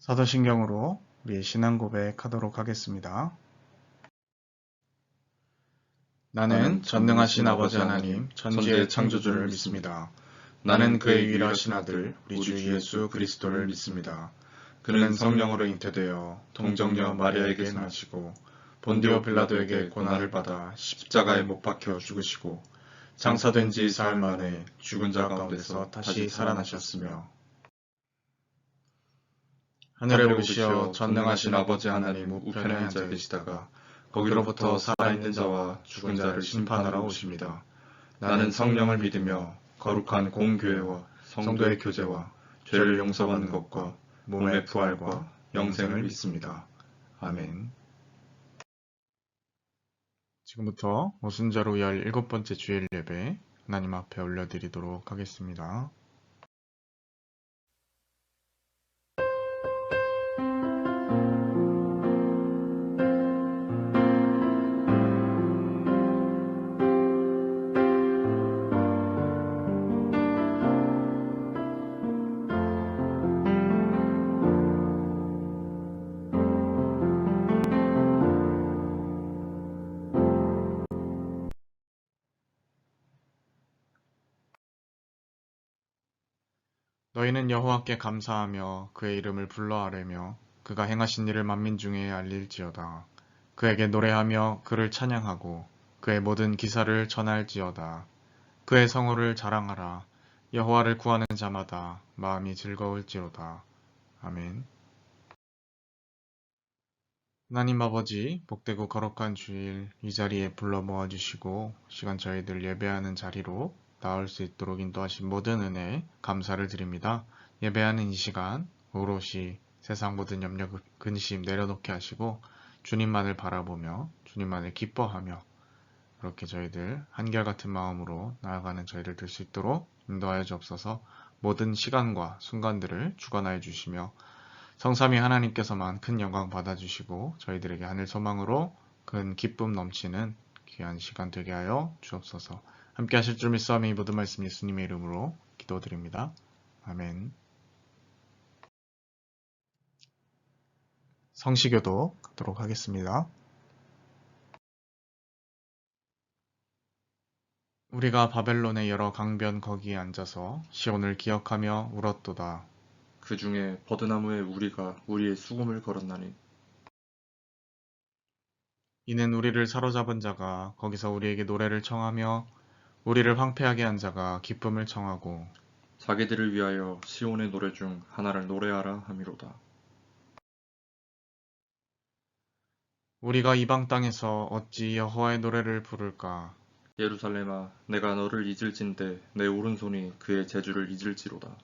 사도신경으로 우리의 신앙 고백하도록 하겠습니다. 나는 전능하신 아버지 하나님, 천지의 창조주를 믿습니다. 나는 그의 유일하신 아들, 우리 주 예수 그리스도를 믿습니다. 그는 성령으로 잉태되어 동정녀 마리아에게 나시고 본디오 빌라도에게 고난을 받아 십자가에 못 박혀 죽으시고 장사된 지 사흘 만에 죽은 자 가운데서 다시 살아나셨으며 하늘에 오르시어 전능하신 아버지 하나님 우편에 앉아 계시다가 거기로부터 살아있는 자와 죽은 자를 심판하러 오십니다. 나는 성령을 믿으며 거룩한 공교회와 성도의 교제와 죄를 용서받는 것과 몸의 부활과 영생을 믿습니다. 아멘. 지금부터 오순절 후 17번째 주일 예배 하나님 앞에 올려드리도록 하겠습니다. 너희는 여호와께 감사하며 그의 이름을 불러 아뢰며 그가 행하신 일을 만민 중에 알릴지어다. 그에게 노래하며 그를 찬양하고 그의 모든 기사를 전할지어다. 그의 성호를 자랑하라. 여호와를 구하는 자마다 마음이 즐거울지로다. 아멘. 하나님 아버지, 복되고 거룩한 주일 이 자리에 불러 모아주시고 시간 저희들 예배하는 자리로 나올 수 있도록 인도하신 모든 은혜 감사를 드립니다. 예배하는 이 시간 오롯이 세상 모든 염려 근심 내려놓게 하시고 주님만을 바라보며 주님만을 기뻐하며 그렇게 저희들 한결같은 마음으로 나아가는 저희들 될 수 있도록 인도하여 주옵소서. 모든 시간과 순간들을 주관하여 주시며 성삼위 하나님께서만 큰 영광 받아주시고 저희들에게 하늘 소망으로 큰 기쁨 넘치는 귀한 시간 되게 하여 주옵소서. 함께 하실 줄 믿사오니 이 모든 말씀 예수님의 이름으로 기도드립니다. 아멘. 성시교도 가도록 하겠습니다. 우리가 바벨론의 여러 강변 거기에 앉아서 시온을 기억하며 울었도다. 그 중에 버드나무에 우리가 우리의 수금을 걸었나니 이는 우리를 사로잡은 자가 거기서 우리에게 노래를 청하며 우리를 황폐하게 한 자가 기쁨을 청하고 자기들을 위하여 시온의 노래 중 하나를 노래하라 함이로다. 우리가 이방 땅에서 어찌 여호와의 노래를 부를까? 예루살렘아, 내가 너를 잊을진대 내 오른손이 그의 재주를 잊을지로다.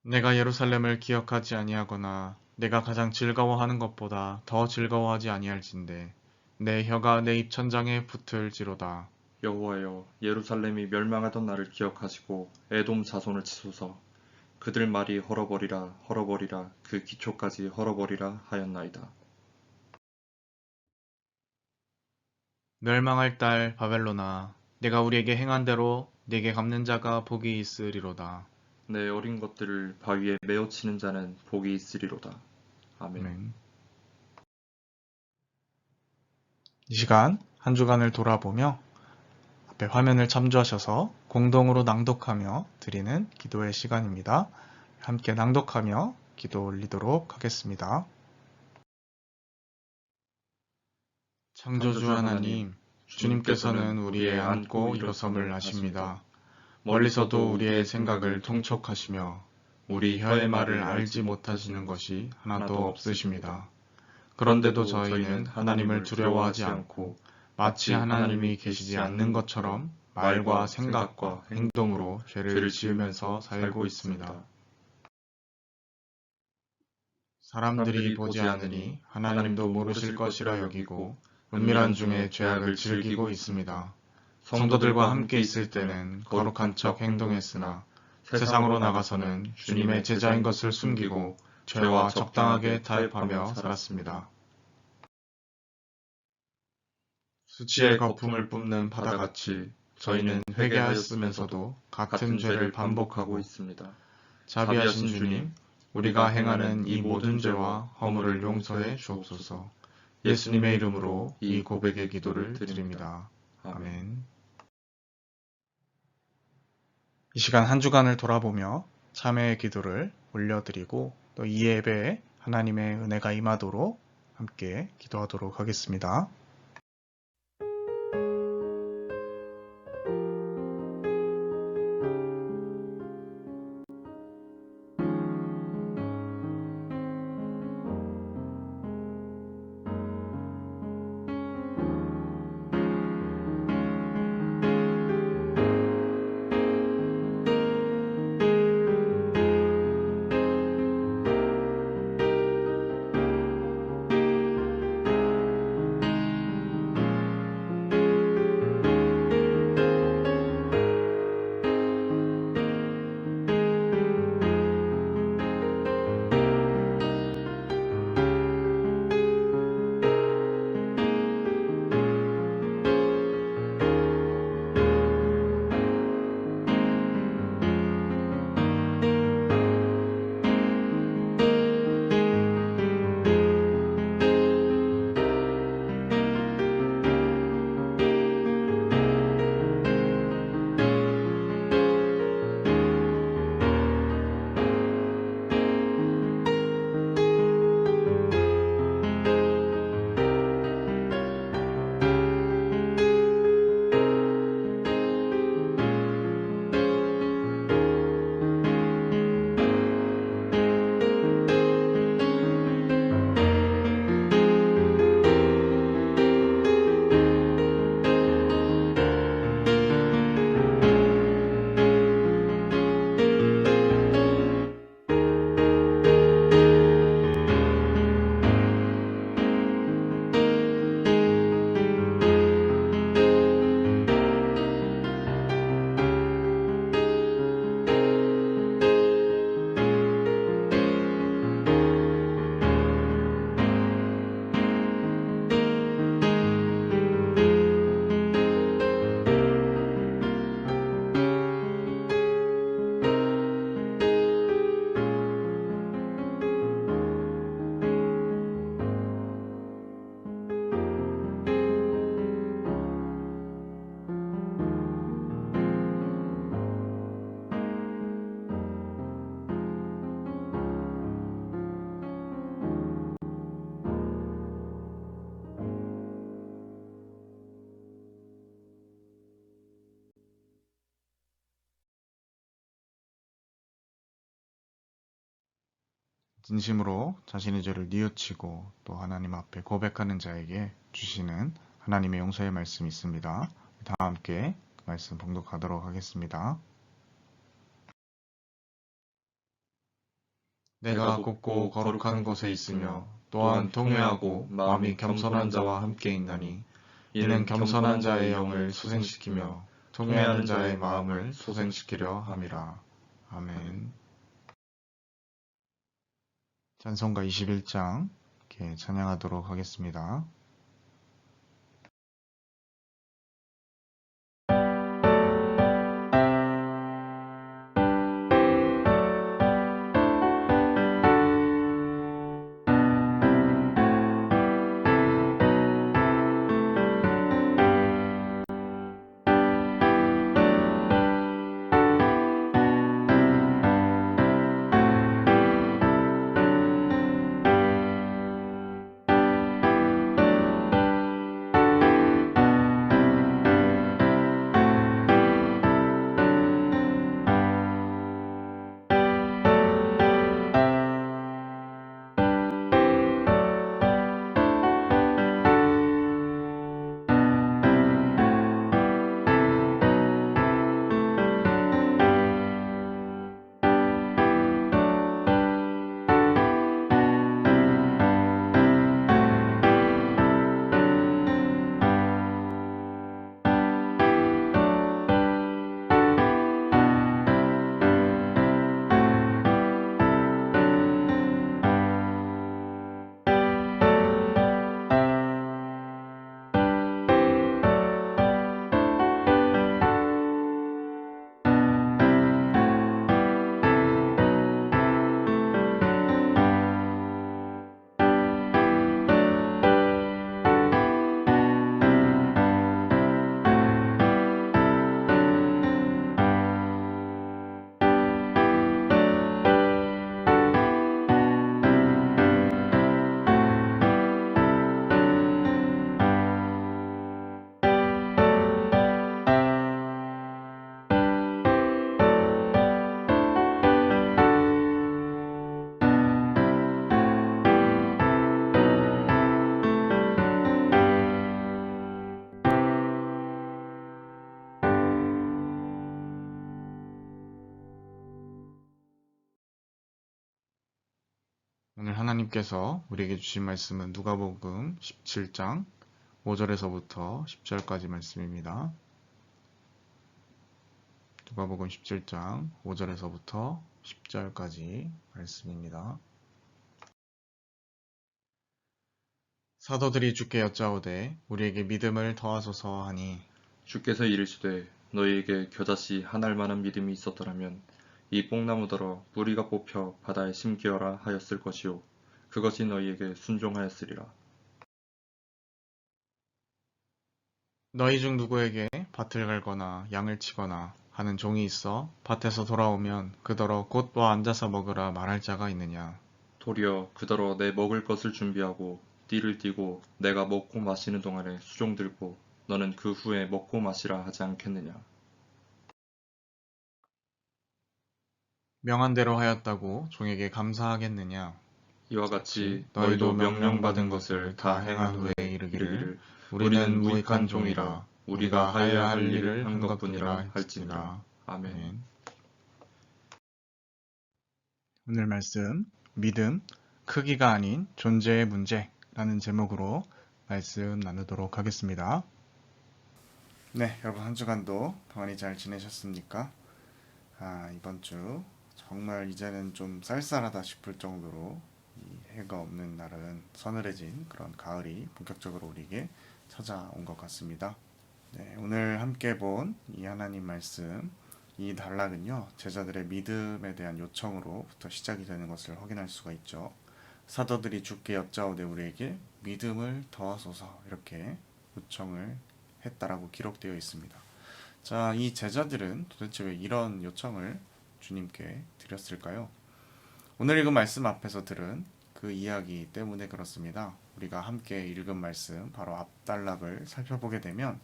내가 예루살렘을 기억하지 아니하거나 내가 가장 즐거워하는 것보다 더 즐거워하지 아니할진대 내 혀가 내 입천장에 붙을지로다. 여호와여, 예루살렘이 멸망하던 날을 기억하시고 에돔 자손을 치소서. 그들 말이 헐어버리라 헐어버리라 그 기초까지 헐어버리라 하였나이다. 멸망할 딸 바벨로나 내가 우리에게 행한 대로 네게 갚는 자가 복이 있으리로다. 내 어린 것들을 바위에 메어치는 자는 복이 있으리로다. 아멘. 아멘. 이 시간 한 주간을 돌아보며 앞에 화면을 참조하셔서 공동으로 낭독하며 드리는 기도의 시간입니다. 함께 낭독하며 기도 올리도록 하겠습니다. 창조주 하나님, 주님께서는 우리의 앉고 일어섬을 아십니다. 멀리서도 우리의 생각을 통촉하시며 우리 혀의 말을 알지 못하시는 것이 하나도 없으십니다. 그런데도 저희는 하나님을 두려워하지 않고 마치 하나님이 계시지 않는 것처럼 말과 생각과 행동으로 죄를 지으면서 살고 있습니다. 사람들이 보지 않으니 하나님도 모르실 것이라 여기고 은밀한 중에 죄악을 즐기고 있습니다. 성도들과 함께 있을 때는 거룩한 척 행동했으나 세상으로 나가서는 주님의 제자인 것을 숨기고 죄와 적당하게 타협하며 살았습니다. 수치의 거품을 뿜는 바다같이 저희는 회개하였으면서도 같은 죄를 반복하고 있습니다. 자비하신 주님, 우리가 행하는 이 모든 죄와 허물을 용서해 주옵소서. 예수님의 이름으로 이 고백의 기도를 드립니다. 아멘. 이 시간 한 주간을 돌아보며 참회의 기도를 올려드리고 또 이 예배에 하나님의 은혜가 임하도록 함께 기도하도록 하겠습니다. 진심으로 자신의 죄를 뉘우치고 또 하나님 앞에 고백하는 자에게 주시는 하나님의 용서의 말씀이 있습니다. 다 함께 그 말씀 봉독하도록 하겠습니다. 내가 곱고 거룩한 곳에 있으며 또한 통회하고 마음이 겸손한 자와 함께 있나니 이는 겸손한 자의 영을 소생시키며 통회하는 자의 마음을 소생시키려 함이라. 아멘. 찬송가 21장 이렇게 찬양하도록 하겠습니다. 오늘 하나님께서 우리에게 주신 말씀은 누가복음 17장 5절에서부터 10절까지 말씀입니다. 누가복음 17장 5절에서부터 10절까지 말씀입니다. 사도들이 주께 여짜오되 우리에게 믿음을 더하소서 하니 주께서 이르시되 너희에게 겨자씨 한 알만한 믿음이 있었더라면 이 뽕나무더러 뿌리가 뽑혀 바다에 심기어라 하였을 것이요 그것이 너희에게 순종하였으리라. 너희 중 누구에게 밭을 갈거나 양을 치거나 하는 종이 있어 밭에서 돌아오면 그더러 곧 와 앉아서 먹으라 말할 자가 있느냐. 도리어 그더러 내 먹을 것을 준비하고 띠를 띠고 내가 먹고 마시는 동안에 수종 들고 너는 그 후에 먹고 마시라 하지 않겠느냐. 명한 대로 하였다고 종에게 감사하겠느냐. 이와 같이 너희도 너희도 명령받은 것을 다 행한 후에 이르기를 우리는 무익한 종이라 우리가 하여야 할 일을 한 것뿐이라 할지니라. 아멘. 아멘. 오늘 말씀 믿음 크기가 아닌 존재의 문제라는 제목으로 말씀 나누도록 하겠습니다. 네, 여러분 한 주간도 평안히 잘 지내셨습니까? 이번 주 정말 이제는 좀 쌀쌀하다 싶을 정도로 이 해가 없는 날은 서늘해진 그런 가을이 본격적으로 우리에게 찾아온 것 같습니다. 네, 오늘 함께 본 이 하나님 말씀, 이 단락은요, 제자들의 믿음에 대한 요청으로부터 시작이 되는 것을 확인할 수가 있죠. 사도들이 주께 여짜오되 우리에게 믿음을 더하소서 이렇게 요청을 했다라고 기록되어 있습니다. 자, 이 제자들은 도대체 왜 이런 요청을 주님께 드렸을까요? 오늘 읽은 말씀 앞에서 들은 그 이야기 때문에 그렇습니다. 우리가 함께 읽은 말씀, 바로 앞단락을 살펴보게 되면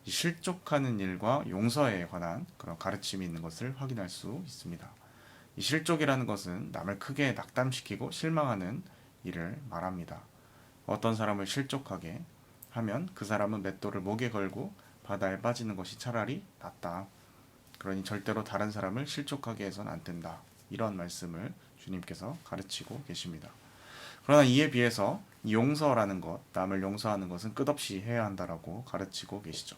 이 실족하는 일과 용서에 관한 그런 가르침이 있는 것을 확인할 수 있습니다. 이 실족이라는 것은 남을 크게 낙담시키고 실망하는 일을 말합니다. 어떤 사람을 실족하게 하면 그 사람은 맷돌을 목에 걸고 바다에 빠지는 것이 차라리 낫다. 그러니 절대로 다른 사람을 실족하게 해서는 안 된다. 이런 말씀을 주님께서 가르치고 계십니다. 그러나 이에 비해서 용서라는 것, 남을 용서하는 것은 끝없이 해야 한다라고 가르치고 계시죠.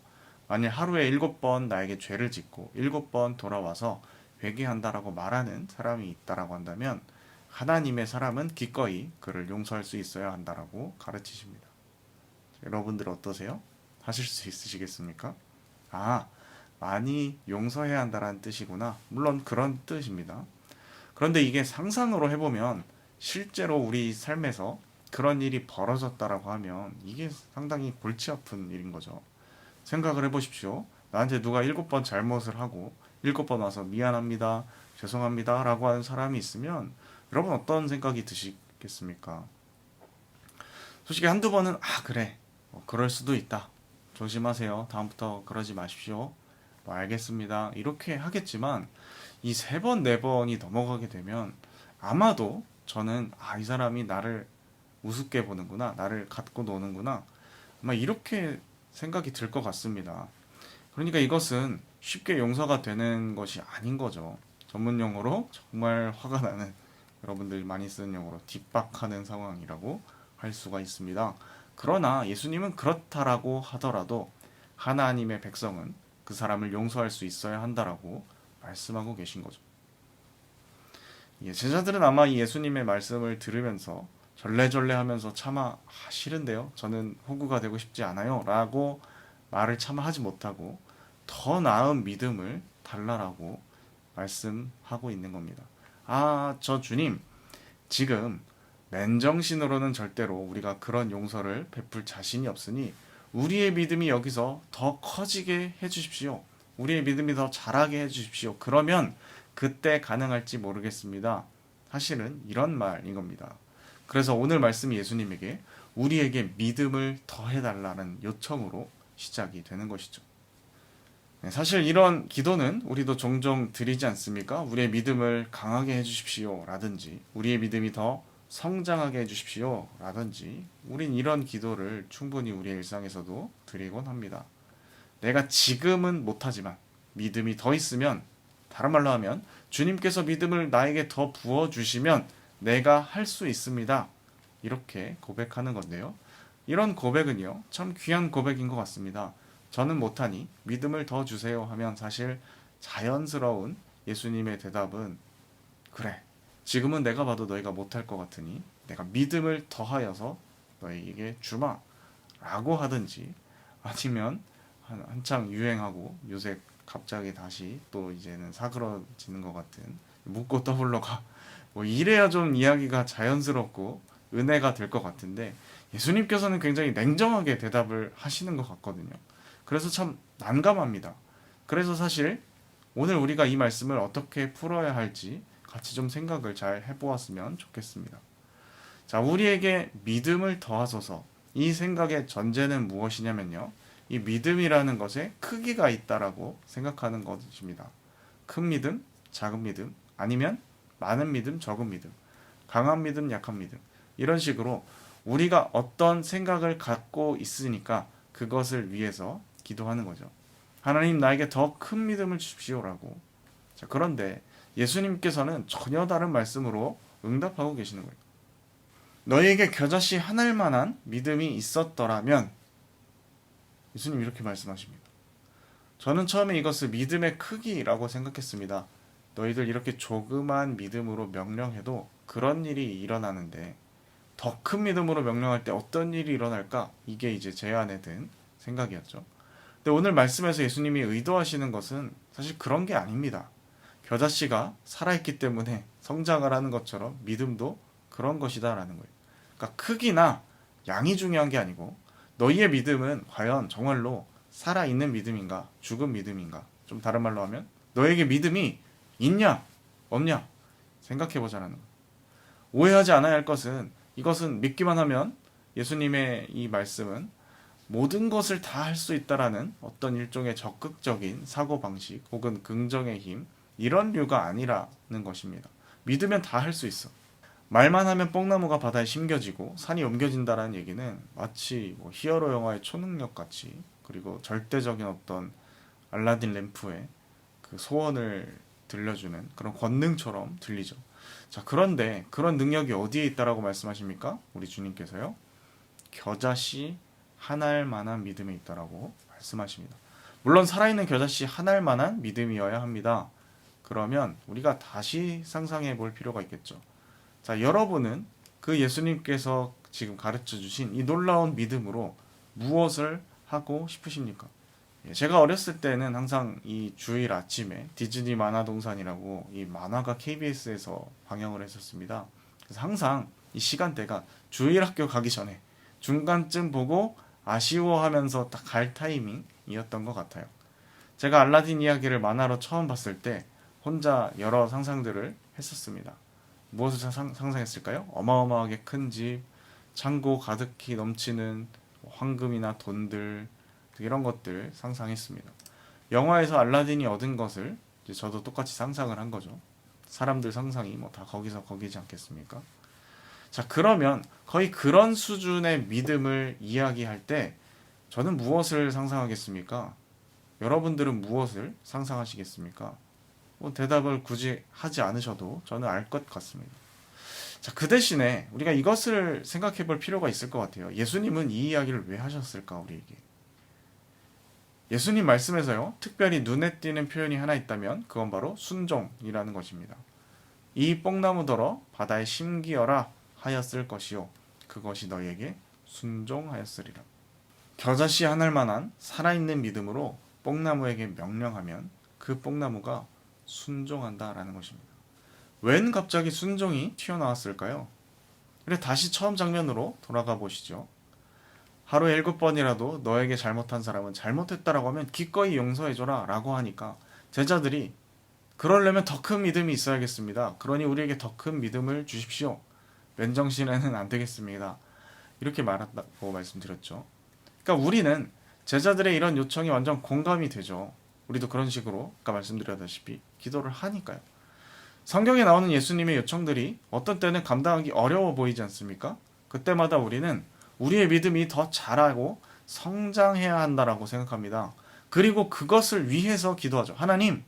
만일 하루에 7번 나에게 죄를 짓고 7번 돌아와서 회개한다라고 말하는 사람이 있다라고 한다면 하나님의 사람은 기꺼이 그를 용서할 수 있어야 한다라고 가르치십니다. 여러분들 어떠세요? 하실 수 있으시겠습니까? 많이 용서해야 한다는 뜻이구나. 물론 그런 뜻입니다. 그런데 이게 상상으로 해보면 실제로 우리 삶에서 그런 일이 벌어졌다라고 하면 이게 상당히 골치 아픈 일인 거죠. 생각을 해보십시오. 나한테 누가 7번 잘못을 하고 7번 와서 미안합니다, 죄송합니다 라고 하는 사람이 있으면 여러분 어떤 생각이 드시겠습니까? 솔직히 한두 번은 그래, 그럴 수도 있다, 조심하세요, 다음부터 그러지 마십시오, 알겠습니다 이렇게 하겠지만 이 3번, 4번이 넘어가게 되면 아마도 저는 이 사람이 나를 우습게 보는구나, 나를 갖고 노는구나, 아마 이렇게 생각이 들 것 같습니다. 그러니까 이것은 쉽게 용서가 되는 것이 아닌 거죠. 전문 용어로 정말 화가 나는, 여러분들이 많이 쓰는 용어로 뒷박하는 상황이라고 할 수가 있습니다. 그러나 예수님은 그렇다라고 하더라도 하나님의 백성은 그 사람을 용서할 수 있어야 한다라고 말씀하고 계신 거죠. 제자들은 아마 이 예수님의 말씀을 들으면서 절레절레 하면서 차마 싫은데요, 저는 호구가 되고 싶지 않아요 라고 말을 차마 하지 못하고 더 나은 믿음을 달라라고 말씀하고 있는 겁니다. 저 주님, 지금 맨정신으로는 절대로 우리가 그런 용서를 베풀 자신이 없으니 우리의 믿음이 여기서 더 커지게 해주십시오. 우리의 믿음이 더 자라게 해주십시오. 그러면 그때 가능할지 모르겠습니다. 사실은 이런 말인 겁니다. 그래서 오늘 말씀이 예수님에게 우리에게 믿음을 더해달라는 요청으로 시작이 되는 것이죠. 사실 이런 기도는 우리도 종종 드리지 않습니까? 우리의 믿음을 강하게 해주십시오 라든지 우리의 믿음이 더 성장하게 해주십시오 라든지 우린 이런 기도를 충분히 우리의 일상에서도 드리곤 합니다. 내가 지금은 못하지만 믿음이 더 있으면, 다른 말로 하면 주님께서 믿음을 나에게 더 부어주시면 내가 할 수 있습니다. 이렇게 고백하는 건데요. 이런 고백은요, 참 귀한 고백인 것 같습니다. 저는 못하니 믿음을 더 주세요 하면 사실 자연스러운 예수님의 대답은 그래, 지금은 내가 봐도 너희가 못할 것 같으니 내가 믿음을 더하여서 너희에게 주마 라고 하든지, 아니면 한창 유행하고 요새 갑자기 다시 또 이제는 사그러지는 것 같은 묻고 떠블러가 뭐 이래야 좀 이야기가 자연스럽고 은혜가 될 것 같은데, 예수님께서는 굉장히 냉정하게 대답을 하시는 것 같거든요. 그래서 참 난감합니다. 그래서 사실 오늘 우리가 이 말씀을 어떻게 풀어야 할지 같이 좀 생각을 잘 해보았으면 좋겠습니다. 자, 우리에게 믿음을 더하소서. 이 생각의 전제는 무엇이냐면요, 이 믿음이라는 것에 크기가 있다라고 생각하는 것입니다. 큰 믿음, 작은 믿음, 아니면 많은 믿음, 적은 믿음, 강한 믿음, 약한 믿음, 이런 식으로 우리가 어떤 생각을 갖고 있으니까 그것을 위해서 기도하는 거죠. 하나님, 나에게 더 큰 믿음을 주십시오라고. 자, 그런데 예수님께서는 전혀 다른 말씀으로 응답하고 계시는 거예요. 너희에게 겨자씨 한 알만한 믿음이 있었더라면, 예수님 이렇게 말씀하십니다. 저는 처음에 이것을 믿음의 크기라고 생각했습니다. 너희들 이렇게 조그만 믿음으로 명령해도 그런 일이 일어나는데 더 큰 믿음으로 명령할 때 어떤 일이 일어날까? 이게 이제 제 안에 든 생각이었죠. 근데 오늘 말씀에서 예수님이 의도하시는 것은 사실 그런 게 아닙니다. 겨자씨가 살아있기 때문에 성장을 하는 것처럼 믿음도 그런 것이다라는 거예요. 그러니까 크기나 양이 중요한 게 아니고, 너희의 믿음은 과연 정말로 살아있는 믿음인가, 죽은 믿음인가, 좀 다른 말로 하면 너에게 믿음이 있냐 없냐 생각해보자는 거예요. 오해하지 않아야 할 것은, 이것은 믿기만 하면 예수님의 이 말씀은 모든 것을 다 할 수 있다라는 어떤 일종의 적극적인 사고방식 혹은 긍정의 힘, 이런 류가 아니라는 것입니다. 믿으면 다 할 수 있어. 말만 하면 뽕나무가 바다에 심겨지고 산이 옮겨진다라는 얘기는 마치 뭐 히어로 영화의 초능력 같이, 그리고 절대적인 어떤 알라딘 램프의 그 소원을 들려주는 그런 권능처럼 들리죠. 자, 그런데 그런 능력이 어디에 있다라고 말씀하십니까? 우리 주님께서요, 겨자씨 한 알만한 믿음이 있다라고 말씀하십니다. 물론 살아있는 겨자씨 한 알만한 믿음이어야 합니다. 그러면 우리가 다시 상상해 볼 필요가 있겠죠. 자, 여러분은 그 예수님께서 지금 가르쳐 주신 이 놀라운 믿음으로 무엇을 하고 싶으십니까? 제가 어렸을 때는 항상 이 주일 아침에 디즈니 만화동산이라고 이 만화가 KBS에서 방영을 했었습니다. 그래서 항상 이 시간대가 주일 학교 가기 전에 중간쯤 보고 아쉬워하면서 딱 갈 타이밍이었던 것 같아요. 제가 알라딘 이야기를 만화로 처음 봤을 때 혼자 여러 상상들을 했었습니다. 무엇을 상상했을까요? 어마어마하게 큰 집, 창고 가득히 넘치는 황금이나 돈들, 이런 것들 상상했습니다. 영화에서 알라딘이 얻은 것을 이제 저도 똑같이 상상을 한 거죠. 사람들 상상이 뭐 다 거기서 거기지 않겠습니까? 자, 그러면 거의 그런 수준의 믿음을 이야기할 때 저는 무엇을 상상하겠습니까? 여러분들은 무엇을 상상하시겠습니까? 뭐 대답을 굳이 하지 않으셔도 저는 알 것 같습니다. 자, 그 대신에 우리가 이것을 생각해 볼 필요가 있을 것 같아요. 예수님은 이 이야기를 왜 하셨을까, 우리에게? 예수님 말씀에서요, 특별히 눈에 띄는 표현이 하나 있다면 그건 바로 순종이라는 것입니다. 이 뽕나무더러 바다에 심기어라 하였을 것이요, 그것이 너희에게 순종하였으리라. 겨자씨 한 알만한 살아있는 믿음으로 뽕나무에게 명령하면 그 뽕나무가 순종한다라는 것입니다. 웬 갑자기 순종이 튀어나왔을까요? 그래, 다시 처음 장면으로 돌아가 보시죠. 하루에 7번이라도 너에게 잘못한 사람은 잘못했다라고 하면 기꺼이 용서해줘라 라고 하니까 제자들이 그러려면 더 큰 믿음이 있어야겠습니다. 그러니 우리에게 더 큰 믿음을 주십시오. 맨정신에는 안 되겠습니다. 이렇게 말한다고 말씀드렸죠. 그러니까 우리는 제자들의 이런 요청이 완전 공감이 되죠. 우리도 그런 식으로 아까 말씀드렸다시피 기도를 하니까요. 성경에 나오는 예수님의 요청들이 어떤 때는 감당하기 어려워 보이지 않습니까? 그때마다 우리는 우리의 믿음이 더 자라고 성장해야 한다라고 생각합니다. 그리고 그것을 위해서 기도하죠. 하나님,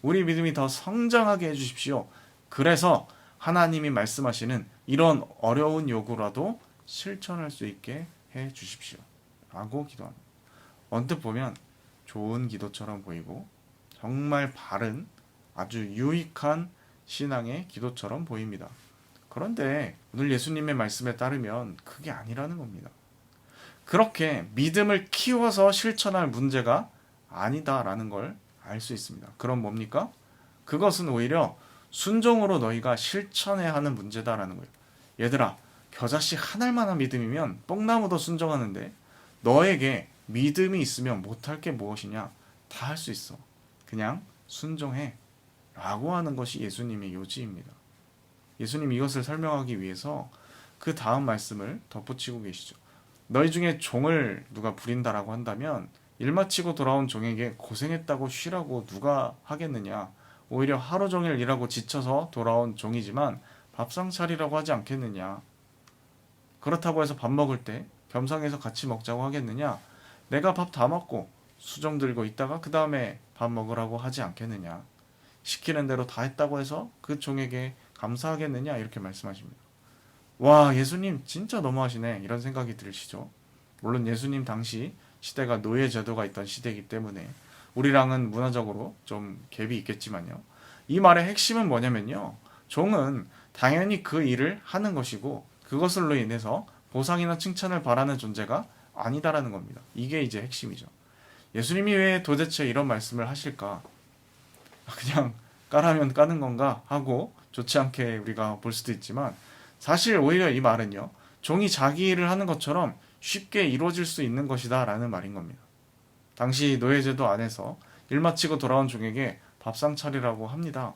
우리 믿음이 더 성장하게 해주십시오. 그래서 하나님이 말씀하시는 이런 어려운 요구라도 실천할 수 있게 해 주십시오. 라고 기도합니다. 언뜻 보면 좋은 기도처럼 보이고 정말 바른 아주 유익한 신앙의 기도처럼 보입니다. 그런데 오늘 예수님의 말씀에 따르면 그게 아니라는 겁니다. 그렇게 믿음을 키워서 실천할 문제가 아니다라는 걸 알 수 있습니다. 그럼 뭡니까? 그것은 오히려 순종으로 너희가 실천해야 하는 문제다라는 거예요. 얘들아, 겨자씨 한 알만한 믿음이면 뽕나무도 순종하는데 너에게 믿음이 있으면 못할 게 무엇이냐? 다 할 수 있어. 그냥 순종해. 라고 하는 것이 예수님의 요지입니다. 예수님 이것을 설명하기 위해서 그 다음 말씀을 덧붙이고 계시죠. 너희 중에 종을 누가 부린다라고 한다면 일 마치고 돌아온 종에게 고생했다고 쉬라고 누가 하겠느냐. 오히려 하루 종일 일하고 지쳐서 돌아온 종이지만 밥상 차리라고 하지 않겠느냐. 그렇다고 해서 밥 먹을 때 겸상해서 같이 먹자고 하겠느냐. 내가 밥 다 먹고 수정 들고 있다가 그 다음에 밥 먹으라고 하지 않겠느냐. 시키는 대로 다 했다고 해서 그 종에게 감사하겠느냐. 이렇게 말씀하십니다. 와, 예수님 진짜 너무하시네. 이런 생각이 들으시죠. 물론 예수님 당시 시대가 노예 제도가 있던 시대이기 때문에 우리랑은 문화적으로 좀 갭이 있겠지만요. 이 말의 핵심은 뭐냐면요. 종은 당연히 그 일을 하는 것이고 그것으로 인해서 보상이나 칭찬을 바라는 존재가 아니다라는 겁니다. 이게 이제 핵심이죠. 예수님이 왜 도대체 이런 말씀을 하실까? 그냥 까라면 까는 건가 하고 좋지 않게 우리가 볼 수도 있지만 사실 오히려 이 말은요. 종이 자기 일을 하는 것처럼 쉽게 이루어질 수 있는 것이다 라는 말인 겁니다. 당시 노예제도 안에서 일 마치고 돌아온 종에게 밥상 차리라고 합니다.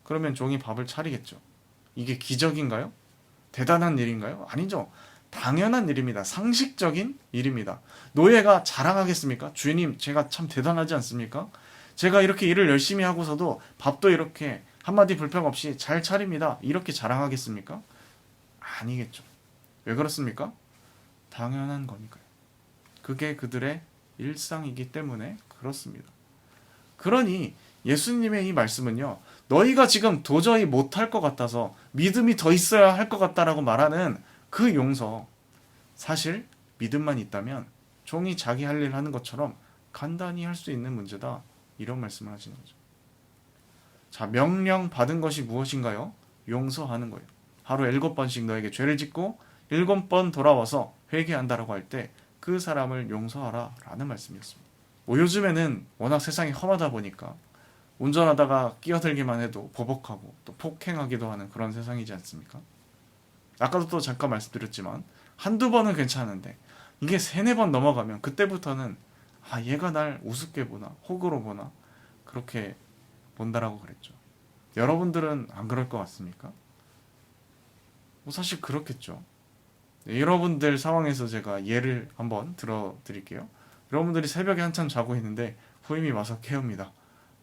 그러면 종이 밥을 차리겠죠. 이게 기적인가요? 대단한 일인가요? 아니죠. 당연한 일입니다. 상식적인 일입니다. 노예가 자랑하겠습니까? 주인님, 제가 참 대단하지 않습니까? 제가 이렇게 일을 열심히 하고서도 밥도 이렇게 한마디 불평 없이 잘 차립니다. 이렇게 자랑하겠습니까? 아니겠죠. 왜 그렇습니까? 당연한 거니까요. 그게 그들의 일상이기 때문에 그렇습니다. 그러니 예수님의 이 말씀은요. 너희가 지금 도저히 못할 것 같아서 믿음이 더 있어야 할 것 같다라고 말하는 그 용서. 사실 믿음만 있다면 종이 자기 할 일 하는 것처럼 간단히 할 수 있는 문제다. 이런 말씀을 하시는 거죠. 자, 명령 받은 것이 무엇인가요? 용서하는 거예요. 하루 7번씩 너에게 죄를 짓고 7번 돌아와서 회개한다라고 할 때 그 사람을 용서하라 라는 말씀이었습니다. 뭐 요즘에는 워낙 세상이 험하다 보니까 운전하다가 끼어들기만 해도 보복하고 또 폭행하기도 하는 그런 세상이지 않습니까? 아까도 또 잠깐 말씀드렸지만 한두 번은 괜찮은데 이게 3-4번 넘어가면 그때부터는 아, 얘가 날 우습게 보나 호구로 보나 그렇게 본다라고 그랬죠. 여러분들은 안 그럴 것 같습니까? 뭐 사실 그렇겠죠. 네, 여러분들 상황에서 제가 예를 한번 들어드릴게요. 여러분들이 새벽에 한참 자고 있는데 후임이 와서 깨웁니다.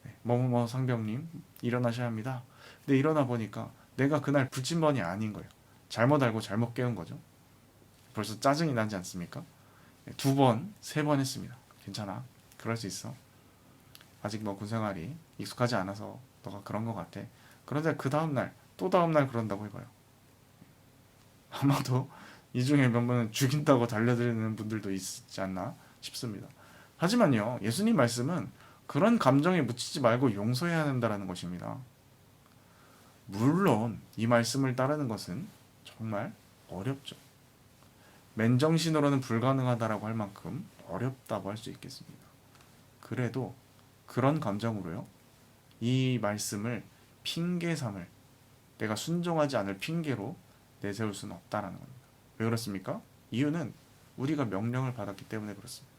네, 뭐뭐뭐 상병님 일어나셔야 합니다. 근데 일어나 보니까 내가 그날 불침번이 아닌 거예요. 잘못 알고 잘못 깨운 거죠. 벌써 짜증이 나지 않습니까? 네, 2번, 3번 했습니다. 괜찮아. 그럴 수 있어. 아직 뭐 군생활이 익숙하지 않아서 너가 그런 것 같아. 그런데 그 다음날 또 다음날 그런다고 해봐요. 아마도 이 중에 몇 분은 죽인다고 달려드리는 분들도 있지 않나 싶습니다. 하지만요, 예수님 말씀은 그런 감정에 묻히지 말고 용서해야 한다는 것입니다. 물론 이 말씀을 따르는 것은 정말 어렵죠. 맨정신으로는 불가능하다라고 할 만큼 어렵다고 할 수 있겠습니다. 그래도 그런 감정으로요, 이 말씀을 핑계 삼을, 내가 순종하지 않을 핑계로 내세울 수는 없다라는 겁니다. 왜 그렇습니까? 이유는 우리가 명령을 받았기 때문에 그렇습니다.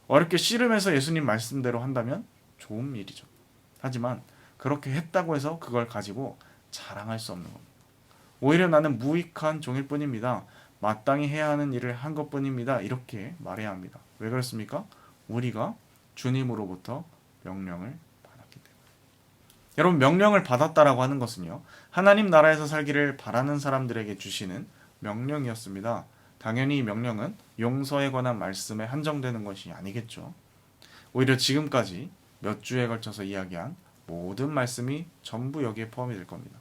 어렵게 씨름해서 예수님 말씀대로 한다면 좋은 일이죠. 하지만 그렇게 했다고 해서 그걸 가지고 자랑할 수 없는 겁니다. 오히려 나는 무익한 종일 뿐입니다. 마땅히 해야 하는 일을 한 것뿐입니다. 이렇게 말해야 합니다. 왜 그렇습니까? 우리가 주님으로부터 명령을 받았기 때문에. 여러분, 명령을 받았다라고 하는 것은요, 하나님 나라에서 살기를 바라는 사람들에게 주시는 명령이었습니다. 당연히 이 명령은 용서에 관한 말씀에 한정되는 것이 아니겠죠. 오히려 지금까지 몇 주에 걸쳐서 이야기한 모든 말씀이 전부 여기에 포함이 될 겁니다.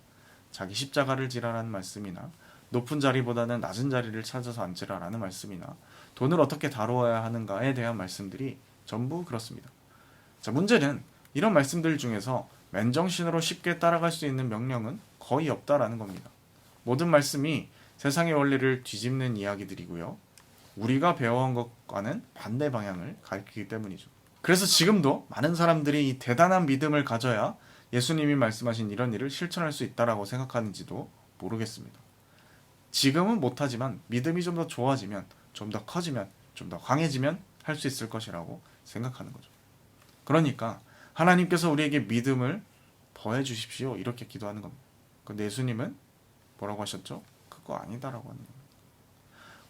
자기 십자가를 지라라는 말씀이나 높은 자리보다는 낮은 자리를 찾아서 앉으라라는 말씀이나 돈을 어떻게 다루어야 하는가에 대한 말씀들이 전부 그렇습니다. 자, 문제는 이런 말씀들 중에서 맨정신으로 쉽게 따라갈 수 있는 명령은 거의 없다라는 겁니다. 모든 말씀이 세상의 원리를 뒤집는 이야기들이고요. 우리가 배워온 것과는 반대 방향을 가리키기 때문이죠. 그래서 지금도 많은 사람들이 이 대단한 믿음을 가져야 예수님이 말씀하신 이런 일을 실천할 수 있다라고 생각하는지도 모르겠습니다. 지금은 못하지만 믿음이 좀 더 좋아지면, 좀 더 커지면, 좀 더 강해지면 할 수 있을 것이라고 생각하는 거죠. 그러니까 하나님께서 우리에게 믿음을 더해 주십시오. 이렇게 기도하는 겁니다. 근데 예수님은 뭐라고 하셨죠? 그거 아니다라고 하는 겁니다.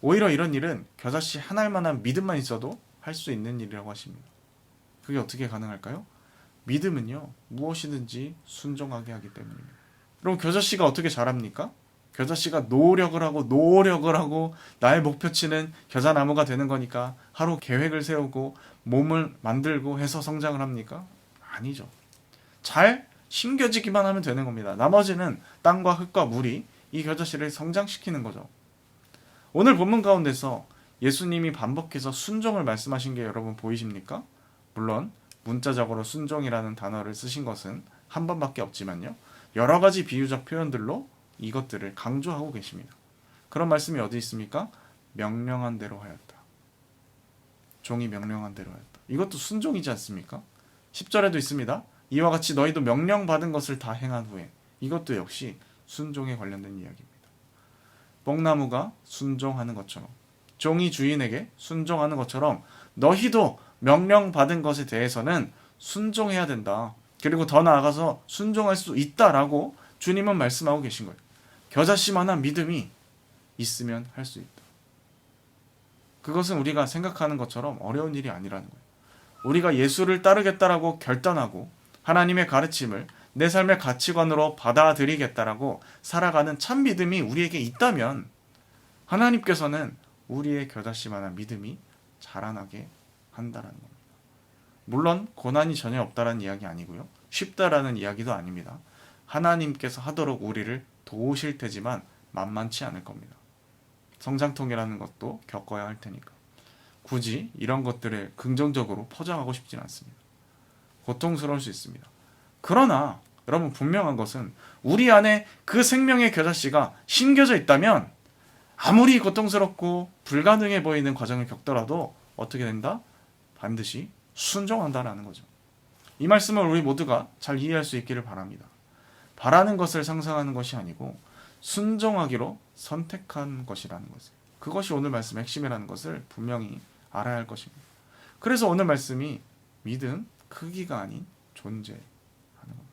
오히려 이런 일은 겨자씨 한 알만한 믿음만 있어도 할 수 있는 일이라고 하십니다. 그게 어떻게 가능할까요? 믿음은요, 무엇이든지 순종하게 하기 때문입니다. 그럼 겨자씨가 어떻게 자랍니까? 겨자씨가 노력을 하고 나의 목표치는 겨자나무가 되는 거니까 하루 계획을 세우고 몸을 만들고 해서 성장을 합니까? 아니죠. 잘 심겨지기만 하면 되는 겁니다. 나머지는 땅과 흙과 물이 이 겨자씨를 성장시키는 거죠. 오늘 본문 가운데서 예수님이 반복해서 순종을 말씀하신 게 여러분 보이십니까? 물론 문자적으로 순종이라는 단어를 쓰신 것은 한 번밖에 없지만요. 여러 가지 비유적 표현들로 이것들을 강조하고 계십니다. 그런 말씀이 어디 있습니까? 명령한 대로 하였다. 종이 명령한 대로 하였다. 이것도 순종이지 않습니까? 10절에도 있습니다. 이와 같이 너희도 명령받은 것을 다 행한 후에, 이것도 역시 순종에 관련된 이야기입니다. 뽕나무가 순종하는 것처럼, 종이 주인에게 순종하는 것처럼 너희도 명령받은 것에 대해서는 순종해야 된다. 그리고 더 나아가서 순종할 수 있다라고 주님은 말씀하고 계신 거예요. 겨자씨만한 믿음이 있으면 할 수 있다. 그것은 우리가 생각하는 것처럼 어려운 일이 아니라는 거예요. 우리가 예수를 따르겠다라고 결단하고 하나님의 가르침을 내 삶의 가치관으로 받아들이겠다라고 살아가는 참 믿음이 우리에게 있다면 하나님께서는 우리의 겨자씨만한 믿음이 자라나게 한다라는 겁니다. 물론 고난이 전혀 없다라는 이야기 아니고요. 쉽다라는 이야기도 아닙니다. 하나님께서 하도록 우리를 도우실 테지만 만만치 않을 겁니다. 성장통이라는 것도 겪어야 할 테니까. 굳이 이런 것들을 긍정적으로 포장하고 싶진 않습니다. 고통스러울 수 있습니다. 그러나 여러분 분명한 것은 우리 안에 그 생명의 겨자씨가 심겨져 있다면 아무리 고통스럽고 불가능해 보이는 과정을 겪더라도 어떻게 된다? 반드시 순종한다라는 거죠. 이 말씀을 우리 모두가 잘 이해할 수 있기를 바랍니다. 바라는 것을 상상하는 것이 아니고 순종하기로 선택한 것이라는 것을. 그것이 오늘 말씀의 핵심이라는 것을 분명히 알아야 할 것입니다. 그래서 오늘 말씀이 믿음, 크기가 아닌 존재하는 겁니다.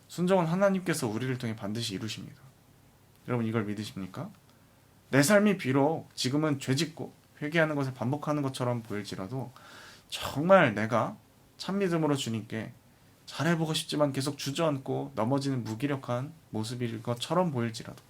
순종은 하나님께서 우리를 통해 반드시 이루십니다. 여러분 이걸 믿으십니까? 내 삶이 비록 지금은 죄짓고 회개하는 것을 반복하는 것처럼 보일지라도 정말 내가 참믿음으로 주님께 잘해보고 싶지만 계속 주저앉고 넘어지는 무기력한 모습일 것처럼 보일지라도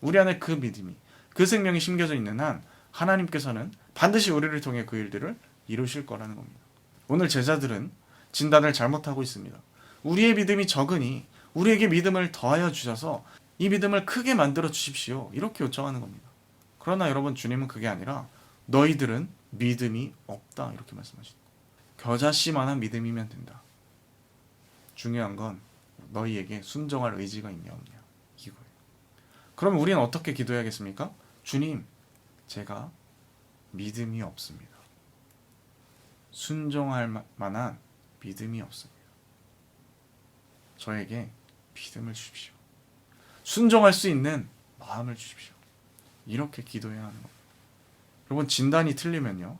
우리 안에 그 믿음이, 그 생명이 심겨져 있는 한 하나님께서는 반드시 우리를 통해 그 일들을 이루실 거라는 겁니다. 오늘 제자들은 진단을 잘못하고 있습니다. 우리의 믿음이 적으니 우리에게 믿음을 더하여 주셔서 이 믿음을 크게 만들어 주십시오. 이렇게 요청하는 겁니다. 그러나 여러분 주님은 그게 아니라 너희들은 믿음이 없다 이렇게 말씀하십니다. 겨자씨만한 믿음이면 된다. 중요한 건 너희에게 순종할 의지가 있냐 없냐 이거예요. 그럼 우리는 어떻게 기도해야겠습니까? 주님, 제가 믿음이 없습니다. 순종할 만한 믿음이 없습니다. 저에게 믿음을 주십시오. 순종할 수 있는 마음을 주십시오. 이렇게 기도해야 하는 겁니다. 여러분 진단이 틀리면요.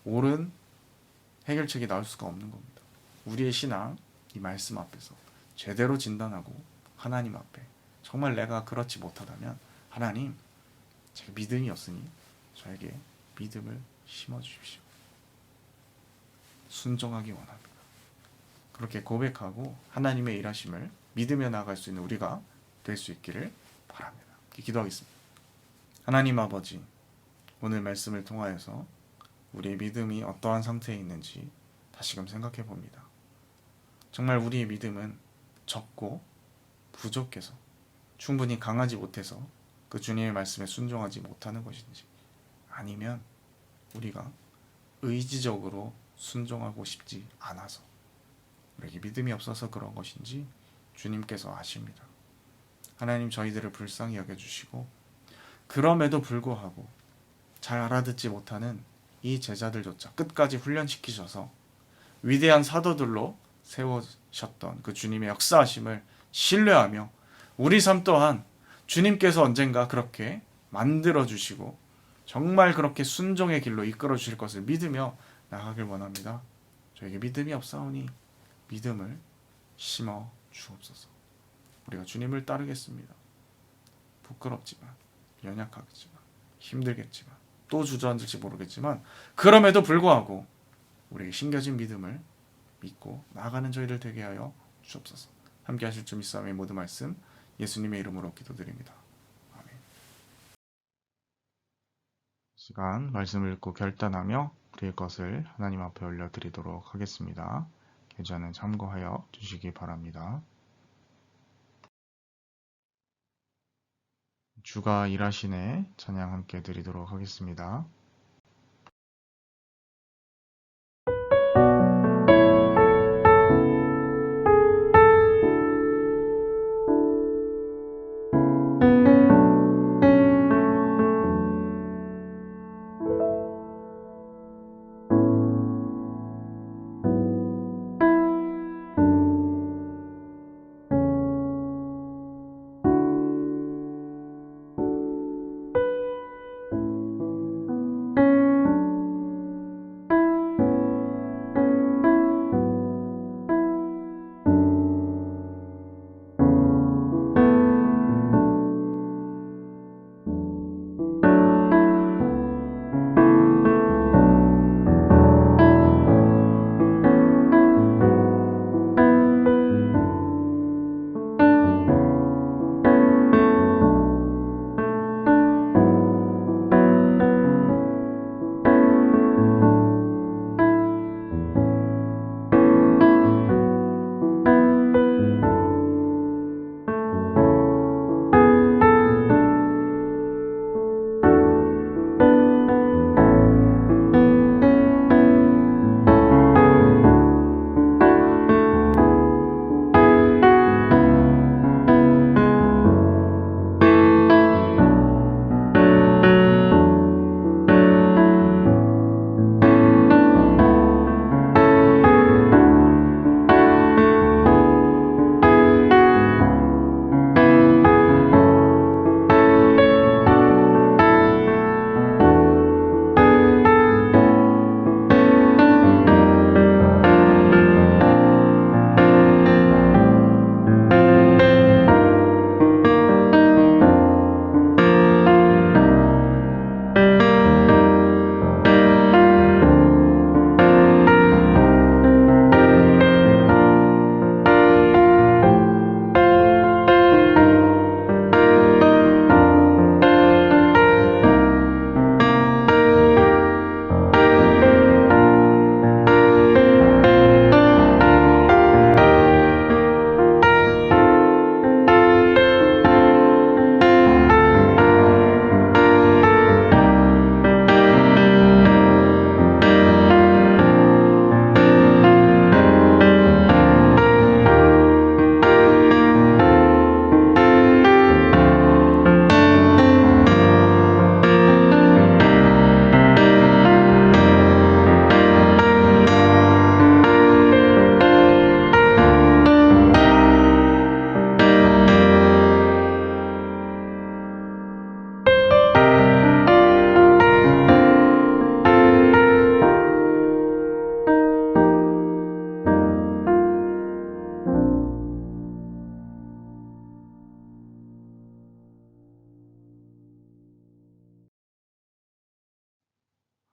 옳은 해결책이 나올 수가 없는 겁니다. 우리의 신앙, 이 말씀 앞에서 제대로 진단하고 하나님 앞에 정말 내가 그렇지 못하다면 하나님, 제가 믿음이 없으니 저에게 믿음을 심어주십시오. 순종하기 원합니다. 그렇게 고백하고 하나님의 일하심을 믿으며 나아갈 수 있는 우리가 될 수 있기를 바랍니다. 기도하겠습니다. 하나님 아버지, 오늘 말씀을 통하여서 우리의 믿음이 어떠한 상태에 있는지 다시금 생각해 봅니다. 정말 우리의 믿음은 적고 부족해서 충분히 강하지 못해서 그 주님의 말씀에 순종하지 못하는 것인지, 아니면 우리가 의지적으로 순종하고 싶지 않아서, 우리에게 믿음이 없어서 그런 것인지 주님께서 아십니다. 하나님 저희들을 불쌍히 여겨주시고, 그럼에도 불구하고 잘 알아듣지 못하는 이 제자들조차 끝까지 훈련시키셔서 위대한 사도들로 세우셨던 그 주님의 역사하심을 신뢰하며, 우리 삶 또한 주님께서 언젠가 그렇게 만들어주시고 정말 그렇게 순종의 길로 이끌어 주실 것을 믿으며 나가길 원합니다. 저에게 믿음이 없사오니 믿음을 심어 주옵소서. 우리가 주님을 따르겠습니다. 부끄럽지만, 연약하겠지만, 힘들겠지만, 또 주저앉을지 모르겠지만, 그럼에도 불구하고 우리에게 심겨진 믿음을 믿고 나아가는 저희들 되게 하여 주옵소서. 함께 하실 주 믿사오의 모든 말씀 예수님의 이름으로 기도드립니다. 아멘. 시간 말씀을 읽고 결단하며 우리의 것을 하나님 앞에 올려드리도록 하겠습니다. 계좌는 참고하여 주시기 바랍니다. 주가 일하시네 찬양 함께 드리도록 하겠습니다.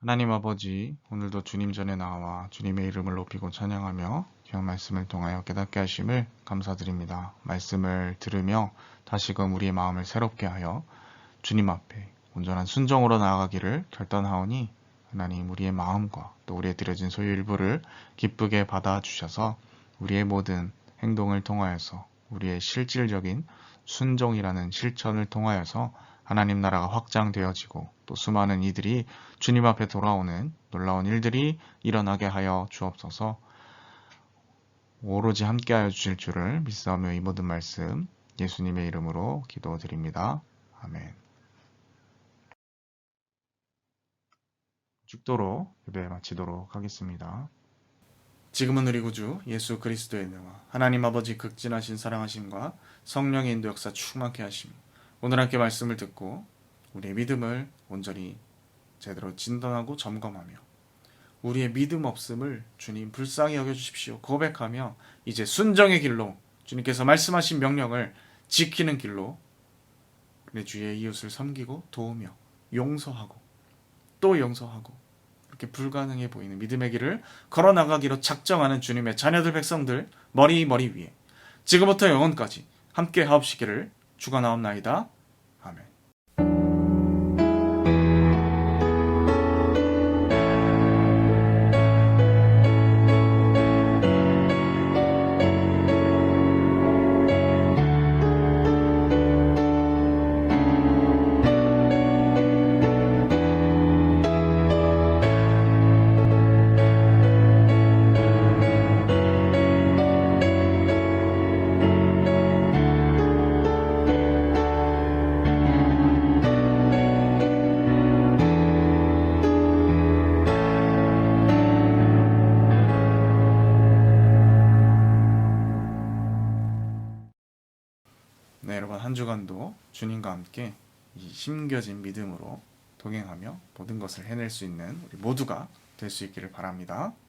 하나님 아버지, 오늘도 주님 전에 나와 주님의 이름을 높이고 찬양하며 귀한 말씀을 통하여 깨닫게 하심을 감사드립니다. 말씀을 들으며 다시금 우리의 마음을 새롭게 하여 주님 앞에 온전한 순종으로 나아가기를 결단하오니, 하나님 우리의 마음과 또 우리의 드려진 소유 일부를 기쁘게 받아주셔서 우리의 모든 행동을 통하여서 우리의 실질적인 순종이라는 실천을 통하여서 하나님 나라가 확장되어지고 또 수많은 이들이 주님 앞에 돌아오는 놀라운 일들이 일어나게 하여 주옵소서. 오로지 함께하여 주실 줄을 믿사오며 이 모든 말씀 예수님의 이름으로 기도드립니다. 아멘. 죽도록 예배 마치도록 하겠습니다. 지금은 우리 구주 예수 그리스도의 은혜와 하나님 아버지 극진하신 사랑하심과 성령의 인도 역사 충만케 하심, 오늘 함께 말씀을 듣고 우리의 믿음을 온전히 제대로 진단하고 점검하며 우리의 믿음 없음을 주님 불쌍히 여겨주십시오 고백하며 이제 순정의 길로 주님께서 말씀하신 명령을 지키는 길로 내 주의 이웃을 섬기고 도우며 용서하고 또 용서하고 이렇게 불가능해 보이는 믿음의 길을 걸어나가기로 작정하는 주님의 자녀들 백성들 머리 위에 지금부터 영원까지 함께 하옵시기를 축원하옵나이다. 아멘. 네, 여러분 한 주간도 주님과 함께 이 심겨진 믿음으로 동행하며 모든 것을 해낼 수 있는 우리 모두가 될 수 있기를 바랍니다.